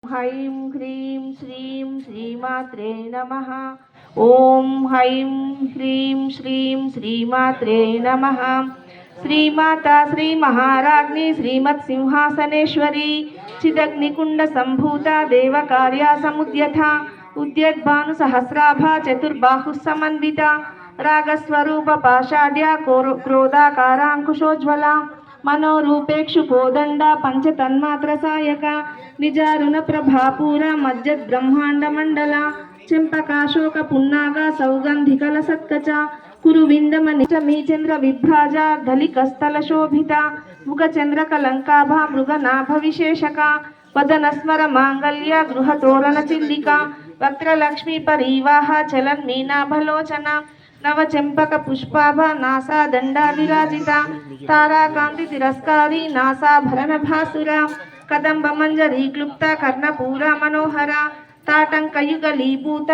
హ్రైం హ్రీం శ్రీం శ్రీమాత్రే నమః. ఓం హ్రైం హ్రీం శ్రీం శ్రీమాత్రే నమః. శ్రీమాత శ్రీ మహారాజ్ఞి శ్రీమత్ సింహాసనేశ్వరి చిదగ్నికుండ సంభూత దేవకార్య సముద్యత ఉద్యద్భాను సహస్రాభ చతుర్బాహు సమన్విత రాగస్వరూప పాషాఢ్య క్రోధాకారాంకుశోజ్వల మనోరూపేక్షు కోదండ పంచతన్మాత్ర సాయక నిజారుణ ప్రభాపూర మజ్జద్ బ్రహ్మాండ మండల చెంపకాశోక పున్నాగ సౌగంధికల సత్కచ కురువిందమీ చంద్ర విభ్రాజ ధలికస్థల శోభిత ముఖ చంద్ర కలంకాభ మృగనాభ విశేషక వదనస్మర మాంగళ్య గృహ తోరణ చిల్లిక వక్రలక్ష్మీ పరివాహ చలన్ మీనాభలోచన నవ చెంపక పుష్పాభ నాసా దండా విరాజిత తారాకాంతి తిరస్కారి నాసాభరణ భాసుర కదంబ మంజరీ క్లుప్త కర్ణపూర మనోహర తాటంకయుగలీభూత